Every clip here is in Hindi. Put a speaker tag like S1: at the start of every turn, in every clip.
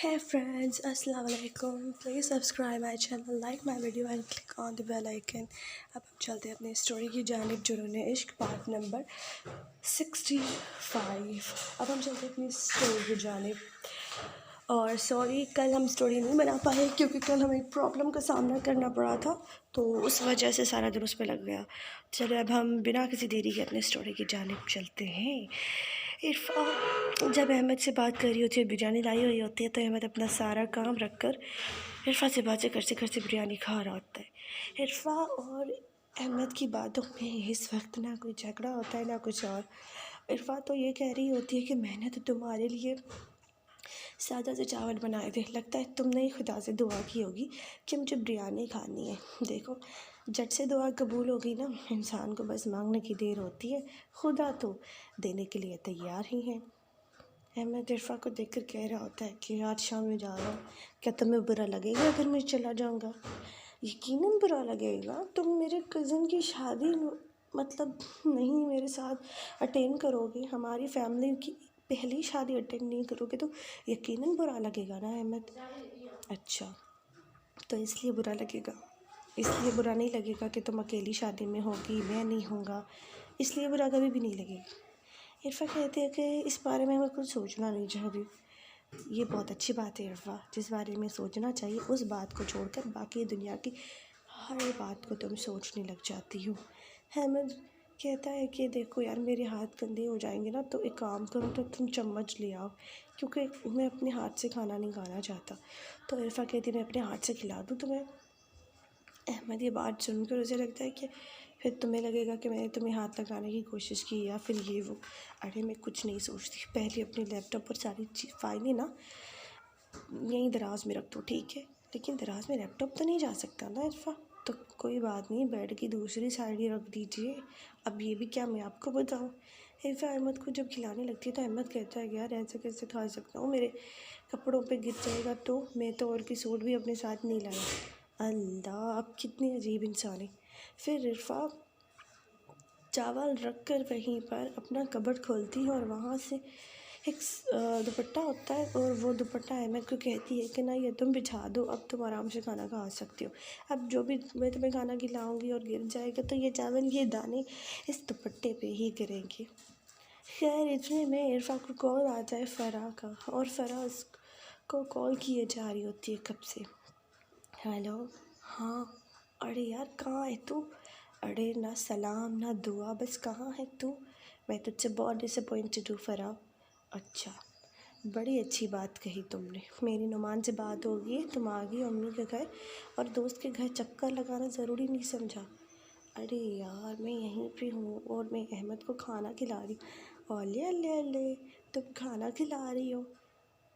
S1: Hey friends, Assalamu alaikum. Please subscribe my channel, like my video and click on the bell icon. अब हम चलते हैं अपनी स्टोरी की जानिब जुनून इश्क पार्ट नंबर 65। अब हम चलते हैं अपनी स्टोरी की जानिब। और सॉरी कल हम स्टोरी नहीं बना पाए क्योंकि कल हमें एक प्रॉब्लम का सामना करना पड़ा था, तो उस वजह से सारा दिन उस पर लग गया। चलिए अब हम बिना किसी देरी के अपने स्टोरी की जानिब चलते हैं। इरफा जब अहमद से बात कर रही होती है, बिरयानी लाई हुई होती है, तो अहमद अपना सारा काम रख कर इरफा से बातें करते करते बिरयानी खा रहा होता है। इरफा और अहमद की बातों में इस वक्त ना कोई झगड़ा होता है ना कुछ और। इरफा तो ये कह रही होती है कि मैंने तो तुम्हारे लिए सादा से चावल बनाए थे, लगता है तुमने ही खुदा से दुआ की होगी कि मुझे बिरयानी खानी है। देखो झट से दुआ कबूल होगी ना, इंसान को बस मांगने की देर होती है, खुदा तो देने के लिए तैयार ही है। अहमद इरफा को देखकर कह रहा होता है कि आज शाम में जा रहा हूँ, क्या तुम्हें बुरा लगेगा अगर मैं चला जाऊँगा? यकीनन बुरा लगेगा, तुम मेरे कज़न की शादी मतलब नहीं मेरे साथ अटेंड करोगे, हमारी फैमिली की पहली शादी अटेंड नहीं करोगे तो यकीनन बुरा लगेगा ना अहमद। अच्छा तो इसलिए बुरा लगेगा, इसलिए बुरा नहीं लगेगा कि तुम अकेली शादी में होगी, मैं नहीं होऊंगा, इसलिए बुरा कभी भी नहीं लगेगा। इरफा कहती है कि इस बारे में मैं कुछ सोचना नहीं चाहती। ये बहुत अच्छी बात है इरफा, जिस बारे में सोचना चाहिए उस बात को छोड़कर बाकी दुनिया की हर बात को तुम सोचने लग जाती हो। अहमद कहता है कि देखो यार मेरे हाथ गंदे हो जाएंगे ना, तो एक काम करो तो तुम चम्मच ले आओ, क्योंकि मैं अपने हाथ से खाना नहीं खाना चाहता। तो इरफा कहती है मैं अपने हाथ से खिला दूँ तुम्हें। अहमद ये बात सुनकर उसे लगता है कि फिर तुम्हें लगेगा कि मैंने तुम्हें हाथ लगाने की कोशिश की या फिर ये वो। अरे मैं कुछ नहीं सोचती, पहले अपने लैपटॉप पर सारी फाइलें ना यहीं दराज में रख दो, ठीक है? लेकिन दराज में लैपटॉप तो नहीं जा सकता ना इरफा, तो कोई बात नहीं, बेड की दूसरी साइड ही रख दीजिए। अब ये भी क्या मैं आपको बताऊँ? इरफा अहमद को जब खिलाने लगती है तो अहमद कहता है कि यार ऐसे कैसे खा सकता हूँ, मेरे कपड़ों पे गिर जाएगा तो। मैं तो और की सूट भी अपने साथ नहीं लाया। अल्लाह अब कितनी अजीब इंसान है। फिर इरफा चावल रख कर वहीं पर अपना कबर्ड खोलती है और वहाँ से एक दुपट्टा होता है, और वो दुपट्टा अहमद को कहती है कि ना ये तुम बिछा दो, अब तुम आराम से खाना खा सकते हो। अब जो भी मैं तुम्हें खाना खिलाऊंगी और गिर जाएगा तो ये चावल ये दाने इस दुपट्टे पे ही गिरेंगे। खैर इतने में इरफा को कॉल आता है फ़राह का, और फ़राह उसको कॉल किए जा रही होती है कब से। हेलो, हाँ, अरे यार कहाँ है तू? अरे ना सलाम ना दुआ, बस कहाँ है तू? मैं तुझसे बहुत डिसअपॉइंटेड हूँ फ़राह। अच्छा, बड़ी अच्छी बात कही तुमने, मेरी नुमान से बात हो गई, तुम आ गई अम्मी के घर और दोस्त के घर चक्कर लगाना ज़रूरी नहीं समझा। अरे यार मैं यहीं पे हूँ और मैं अहमद को खाना खिला रही हूँ। ओले अल्ले अल्ले, तुम खाना खिला रही हो?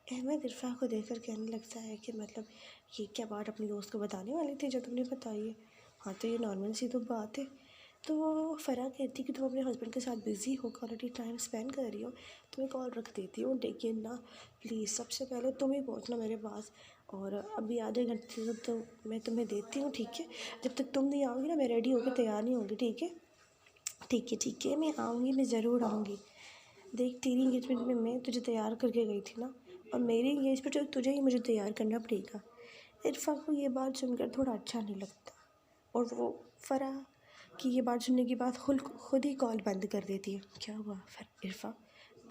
S1: अहमद इरफा को देखकर कहने लगता है कि मतलब ये क्या बात अपनी दोस्त को बताने वाली थी जो तुमने बताई है? हाँ तो ये नॉर्मल सी तो बात है। तो फ़राह कहती कि तुम अपने हस्बैंड के साथ बिज़ी हो, क्वालिटी टाइम स्पेंड कर रही हो, तुम्हें कॉल रख देती हूँ, लेकिन ना प्लीज़ सबसे पहले तुम ही पहुँचना मेरे पास, और अभी आधे घंटे तक तो मैं तुम्हें देती हूँ, ठीक है? जब तक तुम नहीं आओगी ना मैं रेडी होकर तैयार नहीं होंगी, ठीक है? ठीक है ठीक है, मैं आऊँगी, मैं ज़रूर आऊँगी। देख तेरी इंगेजमेंट में मैं तुझे तैयार करके गई थी ना, और मेरी इंगेजमेंट तो तुझे ही मुझे तैयार करना पड़ेगा। इरफा को ये बात सुनकर थोड़ा अच्छा नहीं लगता, और वो फ़राह की ये बात सुनने के बाद खुद ही कॉल बंद कर देती है। क्या हुआ फिर इरफा,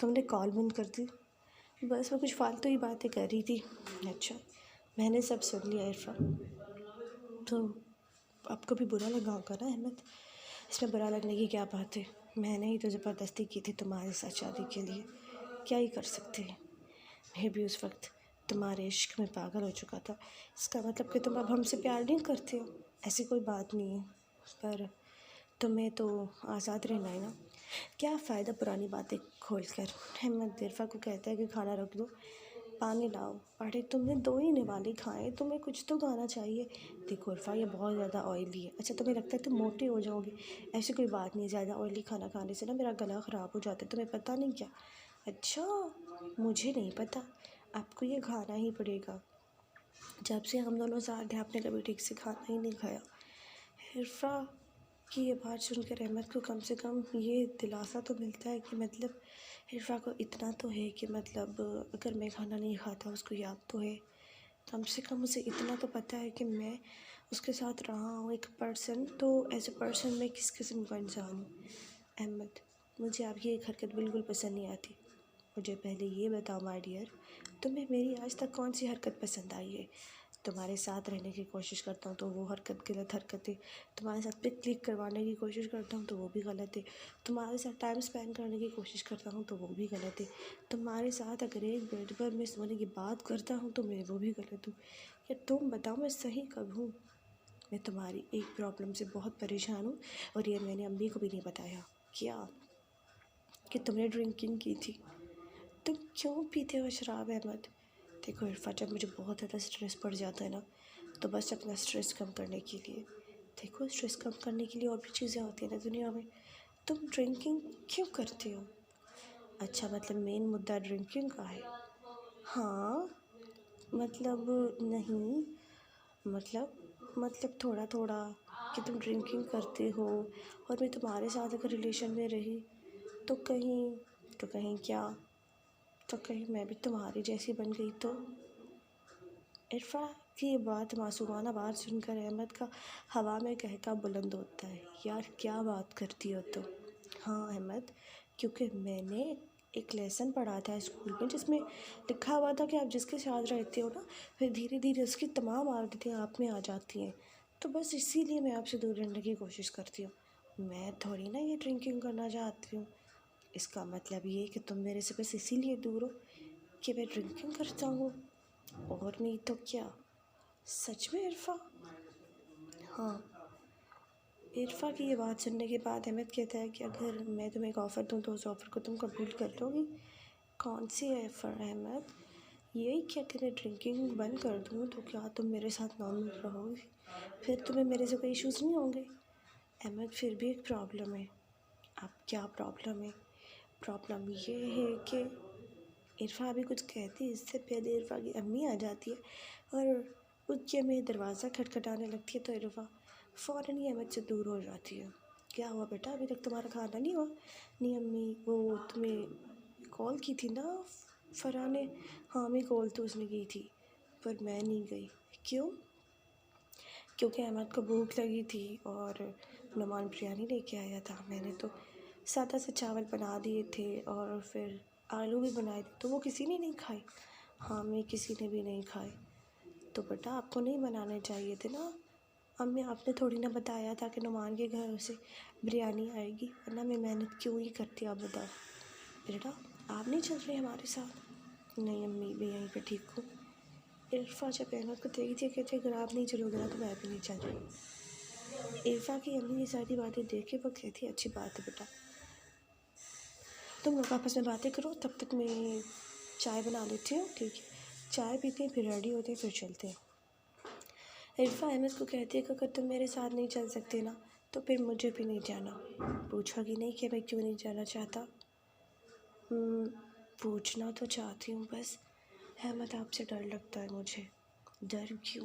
S1: तुमने कॉल बंद कर दी? बस वो कुछ फालतू ही बातें कर रही थी। अच्छा, मैंने सब सुन लिया इरफा। तो आपको भी बुरा लगा होगा ना अहमद? इसमें बुरा लगने की क्या बात है? मैंने ही तो ज़बरदस्ती की थी तुम्हारे साथ शादी के लिए, क्या ही कर सकते हैं। मैं भी उस वक्त तुम्हारे इश्क में पागल हो चुका था। इसका मतलब कि तुम अब हमसे प्यार नहीं करते हो? ऐसी कोई बात नहीं है, पर तुम्हें तो आज़ाद रहना है ना, क्या फ़ायदा पुरानी बातें खोल कर। अहमद इरफा को कहता है कि खाना रख दो, पानी लाओ। अरे तुमने 2 ही निवाले खाए, तुम्हें कुछ तो खाना चाहिए। देखो इरफा ये बहुत ज़्यादा ऑयली है। अच्छा तुम्हें लगता है तुम मोटे हो जाओगे? ऐसी कोई बात नहीं है, ज़्यादा ऑयली खाना खाने से ना मेरा गला ख़राब हो जाता है, तुम्हें पता नहीं क्या? अच्छा, मुझे नहीं पता, आपको ये खाना ही पड़ेगा। जब से हम दोनों साथ हैं आपने कभी ठीक से खाना ही नहीं खाया। इरफा कि ये बात सुनकर अहमद को कम से कम ये दिलासा तो मिलता है कि मतलब इरफ़ा को इतना तो है कि मतलब अगर मैं खाना नहीं खाता उसको याद तो है, कम से कम उसे इतना तो पता है कि मैं उसके साथ रहा हूँ एक पर्सन, तो एज अ पर्सन मैं किस किस्म का इंसान हूँ। अहमद, मुझे आपकी एक हरकत बिल्कुल पसंद नहीं आती। मुझे पहले ये बताओ माय डियर, तुम्हें मेरी आज तक कौन सी हरकत पसंद आई है? तुम्हारे साथ रहने की कोशिश करता हूँ तो वो हरकत गलत हरकत है। तुम्हारे साथ पिक क्लिक करवाने की कोशिश करता हूँ तो वो भी गलत है। तुम्हारे साथ टाइम स्पेंड करने की कोशिश करता हूँ तो वो भी गलत है। तुम्हारे साथ अगर एक बेड पर मैं सोने की बात करता हूँ तो मैं वो भी गलत हूँ। या तुम बताओ मैं सही कब हूँ? मैं तुम्हारी एक प्रॉब्लम से बहुत परेशान हूँ और ये मैंने अम्मी को भी नहीं बताया। क्या? कि तुमने ड्रिंकिंग की थी। तुम क्यों पीते हो शराब अहमद? देखो इरफा, जब मुझे बहुत ज़्यादा स्ट्रेस पड़ जाता है ना, तो बस अपना स्ट्रेस कम करने के लिए, देखो स्ट्रेस कम करने के लिए और भी चीज़ें होती हैं ना दुनिया में। तुम ड्रिंकिंग क्यों करते हो? अच्छा, मतलब मेन मुद्दा ड्रिंकिंग का है? हाँ, मतलब नहीं, मतलब थोड़ा थोड़ा कि तुम ड्रिंकिंग करते हो और मैं तुम्हारे साथ अगर रिलेशन में रही तो कहीं क्या, तो कहीं मैं भी तुम्हारी जैसी बन गई तो? इरफा की ये बात मासूमाना बात सुनकर अहमद का हवा में कहका बुलंद होता है। यार क्या बात करती हो तुम? हाँ अहमद, क्योंकि मैंने एक लेसन पढ़ा था स्कूल में जिसमें लिखा हुआ था कि आप जिसके साथ रहते हो ना, फिर धीरे धीरे उसकी तमाम आदतें आप में आ जाती हैं। तो बस इसीलिए मैं आपसे दूर रहने की कोशिश करती हूँ। मैं थोड़ी ना ये ड्रिंकिंग करना चाहती हूँ। इसका मतलब ये कि तुम मेरे से बस इसीलिए दूर हो कि मैं ड्रिंकिंग करता हूँ, और नहीं तो क्या? सच में इरफा? हाँ। इरफा की ये बात सुनने के बाद अहमद कहता है कि अगर मैं तुम्हें एक ऑफ़र दूँ तो उस ऑफ़र को तुम कबूल कर लोगी? कौन सी ऑफ़र अहमद? यही कि अगर मैं ड्रिंकिंग बंद कर दूँ तो क्या तुम मेरे साथ नॉर्मल रहोगी? फिर तुम्हें मेरे से कोई इश्यूज़ नहीं होंगे? अहमद, फिर भी एक प्रॉब्लम है। अब क्या प्रॉब्लम है? प्रॉब्लम ये है कि इरफा अभी कुछ कहती है इससे पहले इरफा की अम्मी आ जाती है और उसके में दरवाज़ा खटखटाने लगती है, तो इरफा फ़ौरन ही अहमद से दूर हो जाती है। क्या हुआ बेटा, अभी तक तुम्हारा खाना नहीं हुआ? नहीं अम्मी, वो तुम्हें कॉल की थी ना फ़रहा ने? हाँ मैं कॉल तो उसने की थी पर मैं नहीं गई। क्यों? क्योंकि अहमद को भूख लगी थी और नुमान बिरयानी लेके आया था। मैंने तो सादा से चावल बना दिए थे और फिर आलू भी बनाए थे, तो वो किसी ने नहीं खाए। हाँ मैं किसी ने भी नहीं खाए। तो बेटा आपको नहीं बनाने चाहिए थे ना? अम्मी आपने थोड़ी ना बताया था कि नुमान के घर से बिरयानी आएगी, वरना मैं मेहनत क्यों ही करती, आप बताओ। बेटा आप नहीं चल रहे हमारे साथ? नहीं अम्मी, मैं यहीं पे ठीक हूँ। इरफा जब अहमद को देखती है कहती है अगर आप नहीं चलोगे ना तो मैं भी नहीं चल रही। इरफा की अम्मी ये सारी बातें देख के वो कहती है अच्छी बात है बेटा, तुम लोग आपस में बातें करो, तब तक मैं चाय बना लेती हूँ। ठीक है, चाय पीते हैं फिर रेडी होते हैं फिर चलते हैं। इरफा अहमद को कहती है कि अगर तुम मेरे साथ नहीं चल सकते ना तो फिर मुझे भी नहीं जाना। पूछोगी नहीं कि मैं क्यों नहीं जाना चाहता? पूछना तो चाहती हूँ बस अहमद, आपसे डर लगता है मुझे। डर क्यों?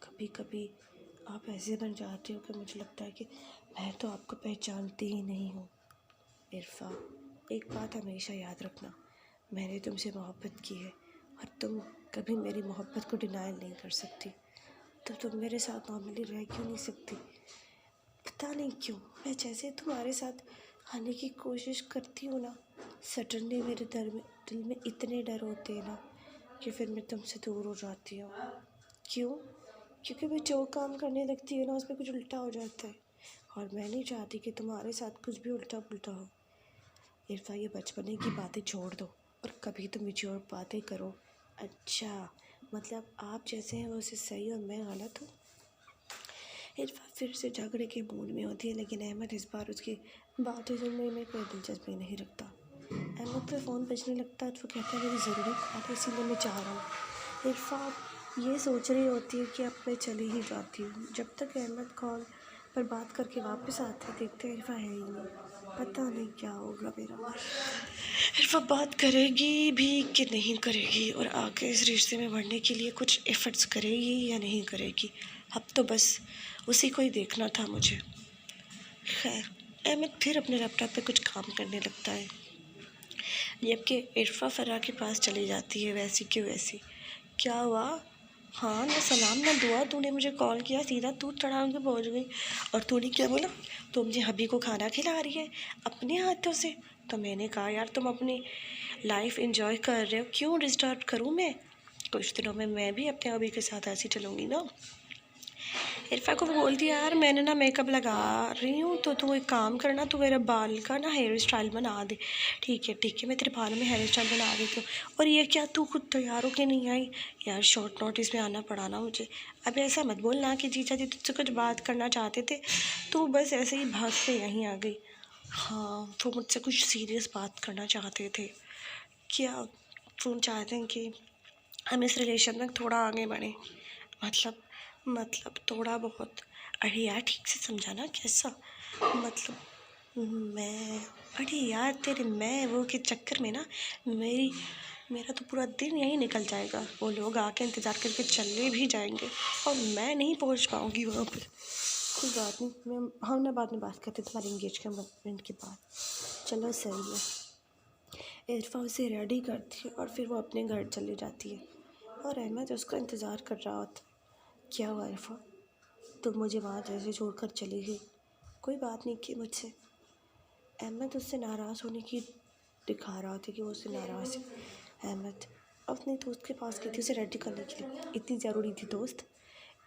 S1: कभी कभी आप ऐसे बन जाते हो कि मुझे लगता है कि मैं तो आपको पहचानती ही नहीं हूँ। इरफा, एक बात हमेशा याद रखना, मैंने तुमसे मोहब्बत की है और तुम कभी मेरी मोहब्बत को डिनायल नहीं कर सकती। तो तुम मेरे साथ नॉर्मली रह क्यों नहीं सकती? पता नहीं क्यों मैं जैसे तुम्हारे साथ आने की कोशिश करती हूँ ना, सडनली मेरे दिल में इतने डर होते हैं ना कि फिर मैं तुमसे दूर हो जाती हूँ। क्यों? क्योंकि मैं जो काम करने लगती है ना उसमें कुछ उल्टा हो जाता है और मैं नहीं चाहती कि तुम्हारे साथ कुछ भी उल्टा पुल्टा हो। इरफा, ये बचपने की बातें छोड़ दो और कभी तो मैच्योर बातें करो। अच्छा, मतलब आप जैसे हैं वैसे सही और मैं गलत हूँ? इरफा फिर से झगड़े के मूड में होती है, लेकिन अहमद इस बार उसकी बातें सुनने में कोई दिलचस्पी नहीं रखता। अहमद का फ़ोन बजने लगता है तो वो कहता है मेरी ज़रूरी बात है इसीलिए मैं जा रहा हूँ। इरफा ये सोच रही होती है कि अब मैं चली ही जाती हूँ, जब तक अहमद कॉल पर बात करके वापस आते देखते हैं इरफा है ही नहीं। पता नहीं क्या होगा मेरा। इरफा बात करेगी भी कि नहीं करेगी और आगे इस रिश्ते में बढ़ने के लिए कुछ एफ़र्ट्स करेगी या नहीं करेगी? अब तो बस उसी को ही देखना था मुझे। खैर, अहमद फिर अपने लैपटॉप पे कुछ काम करने लगता है, जबकि इरफा फ़रा के पास चली जाती है वैसी की वैसी। क्या हुआ? हाँ, ना सलाम ना दुआ, तूने मुझे कॉल किया, सीधा तू चढ़ाऊँ के पहुँच गई। और तूने क्या बोला? तुम मुझे हबी को खाना खिला रही है अपने हाथों से। तो मैंने कहा यार तुम अपनी लाइफ एंजॉय कर रहे हो, क्यों डिस्टर्ब करूँ मैं? कुछ दिनों में मैं भी अपने हबी के साथ ऐसी चलूँगी ना। इरफा को बोलती है यार मैंने ना मेकअप लगा रही हूँ, तो तू एक काम करना, तू मेरे बाल का ना हेयर स्टाइल बना दे। ठीक है, मैं तेरे बालों में हेयर स्टाइल बना देती हूँ। और ये क्या, तू खुद तैयार होके नहीं आई? यार शॉर्ट नोटिस में आना पड़ा ना मुझे। अब ऐसा मत बोलना कि जीजा जी तुझसे कुछ बात करना चाहते थे, तू बस ऐसे ही भाग के यहीं आ गई। हाँ, वो मुझसे कुछ सीरियस बात करना चाहते थे। क्या? वो चाहते हैं कि हम इस रिलेशन में थोड़ा आगे बढ़ें। मतलब थोड़ा बहुत। अरे यार ठीक से समझाना, कैसा मतलब? मैं अरे यार तेरे मैं वो के चक्कर में ना मेरा तो पूरा दिन यहीं निकल जाएगा। वो लोग आके इंतज़ार करके चले भी जाएंगे और मैं नहीं पहुंच पाऊंगी वहाँ पर। कोई बात नहीं, मैं हम ना बाद में बात करते तुम्हारे इंगेजमेंट के बाद। चलो सही है। इरफा उसे रेडी करती है और फिर वो अपने घर चली जाती है और अहमद उसका इंतज़ार कर रहा होता। क्या हुआ इरफा, तुम मुझे वहाँ जैसे छोड़कर चली गई, कोई बात नहीं की मुझसे? अहमद उससे नाराज़ होने की दिखा रहा था कि वो उससे नाराज़ है। अहमद अपने दोस्त के पास गई थी उसे रेडी करने के लिए। इतनी ज़रूरी थी दोस्त,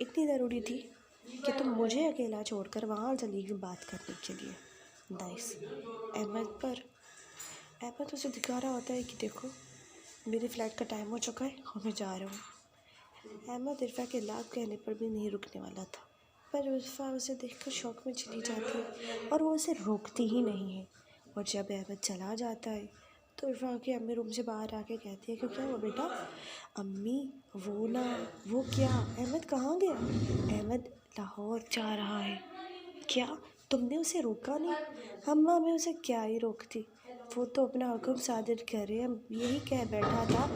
S1: इतनी ज़रूरी थी कि तुम मुझे अकेला छोड़कर वहाँ चली गई बात करने के लिए। नाइस। अहमद उसे दिखा रहा होता है कि देखो मेरी फ़्लाइट का टाइम हो चुका है और मैं जा रहा हूँ। अहमद इरफा के लाभ कहने पर भी नहीं रुकने वाला था, पर इरफा उसे देखकर शौक में चली जाती है और वो उसे रोकती ही नहीं है। और जब अहमद चला जाता है तो इरफा की अम्मी रूम से बाहर आके कहती है कि क्या हुआ बेटा? अम्मी वो ना, वो क्या, अहमद कहाँ गया? अहमद लाहौर जा रहा है। क्या? तुमने उसे रोका नहीं? अम्मा मैं उसे क्या ही रोकती, वो तो अपना हुक्म सादिर करे। हम यही कह बैठा था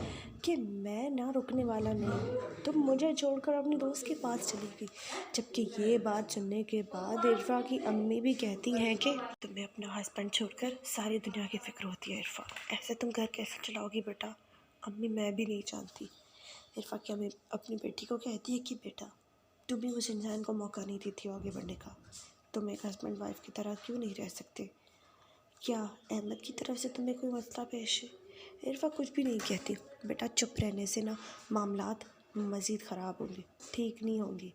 S1: कि मैं ना रुकने वाला नहीं, तुम मुझे छोड़कर अपनी दोस्त के पास चली गई। जबकि ये बात सुनने के बाद इरफा की अम्मी भी कहती हैं कि तुम्हें अपना हस्बैंड छोड़कर सारी दुनिया की फिक्र होती है इरफा, ऐसे तुम घर कैसे चलाओगी बेटा? अम्मी मैं भी नहीं जानती। इरफा की अम्मी अपनी बेटी को कहती है कि बेटा तुम भी उस इंसान को मौका नहीं देती हो आगे बढ़ने का, तुम एक हस्बैंड वाइफ की तरह क्यों नहीं रह सकते? क्या अहमद की तरफ से तुम्हें कोई मसला पेश है? इरफा कुछ भी नहीं कहती। बेटा चुप रहने से ना मामलात मज़ीद ख़राब होंगे, ठीक नहीं होंगे।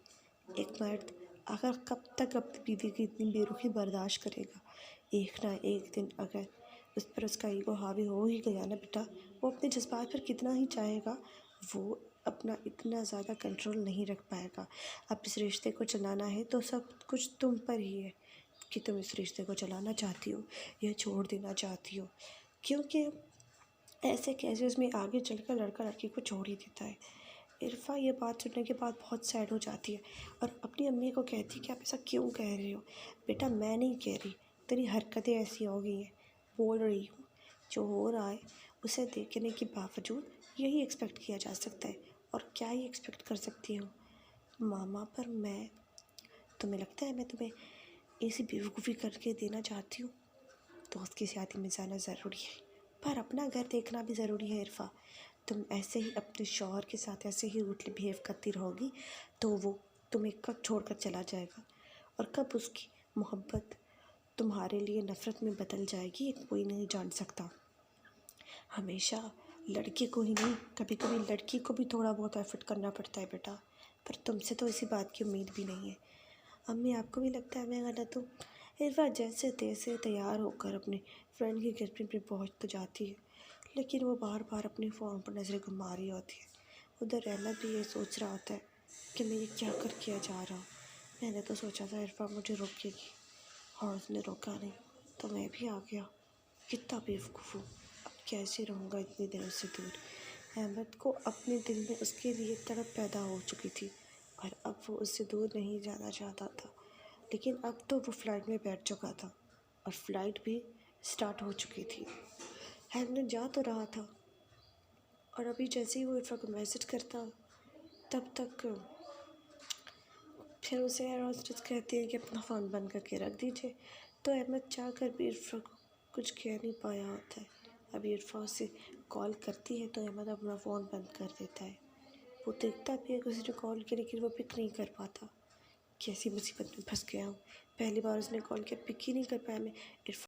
S1: एक मर्द आखिर कब तक अपनी बीवी की इतनी बेरुखी बर्दाश्त करेगा? एक ना एक दिन अगर उस पर उसका ईगो हावी हो ही गया ना बेटा, वो अपने जज्बात पर कितना ही चाहेगा, वो अपना इतना ज़्यादा कंट्रोल नहीं रख पाएगा। अब इस रिश्ते को चलाना है तो सब कुछ तुम पर ही है कि तुम इस रिश्ते को चलाना चाहती हो या छोड़ देना चाहती हो, क्योंकि ऐसे केसेस में आगे चलकर लड़का लड़की को छोड़ ही देता है। इरफा ये बात सुनने के बाद बहुत सैड हो जाती है और अपनी अम्मी को कहती है कि आप ऐसा क्यों कह रही हो? बेटा मैं नहीं कह रही, तेरी हरकतें ऐसी हो गई हैं, बोल रही हूँ। जो हो रहा है उसे देखने के बावजूद यही एक्सपेक्ट किया जा सकता है, और क्या ही एक्सपेक्ट कर सकती हो मामा? पर मैं, तुम्हें लगता है मैं तुम्हें ऐसी बेवकूफ़ी करके देना चाहती हूँ? दोस्त की शादी में जाना ज़रूरी है, पर अपना घर देखना भी ज़रूरी है इरफा। तुम ऐसे ही अपने शौहर के साथ ऐसे ही रूडली बिहेव करती रहोगी तो वो तुम्हें कब छोड़कर चला जाएगा और कब उसकी मोहब्बत तुम्हारे लिए नफ़रत में बदल जाएगी, ये कोई नहीं जान सकता। हमेशा लड़के को ही नहीं, कभी कभी लड़की को भी थोड़ा बहुत एफर्ट करना पड़ता है बेटा, पर तुमसे तो इसी बात की उम्मीद भी नहीं है। अम्मी आपको भी लगता है मैं गलत हूँ? इरफा जैसे तैसे तैयार होकर अपने फ्रेंड के घर पे पहुँच तो जाती है, लेकिन वो बार बार अपने फ़ोन पर नज़रें घुमा रही होती है। उधर अहमद भी ये सोच रहा होता है कि मैं ये क्या कर किया जा रहा हूँ। मैंने तो सोचा था इरफा मुझे रोकेगी और उसने रोका नहीं, तो मैं भी आ गया। कितना बेवकूफ़ हूँ, अब कैसे रहूँगा इतनी दिनों से दूर? अहमद को अपने दिल में उसके लिए तड़प पैदा हो चुकी थी और अब वो उससे दूर नहीं जाना चाहता था। लेकिन अब तो वो फ़्लाइट में बैठ चुका था और फ़्लाइट भी स्टार्ट हो चुकी थी। अहमद जा तो रहा था और अभी जैसे ही वो इरफा को मैसेज करता तब तक फिर उसे एयर होस्टेस कहती है कि अपना फ़ोन बंद करके रख दीजिए। तो अहमद चाहकर भी इरफ़ा को कुछ कह नहीं पाया होता है। अब इरफ़ा उसे कॉल करती है तो अहमद अपना फ़ोन बंद कर देता है। वो देखता भी है कि उसने कॉल किया लेकिन वो पिक नहीं कर पाता। कैसी मुसीबत में फंस गया हूँ, पहली बार उसने कॉल किया, पिक ही नहीं कर पाया मैं। इरफ़ा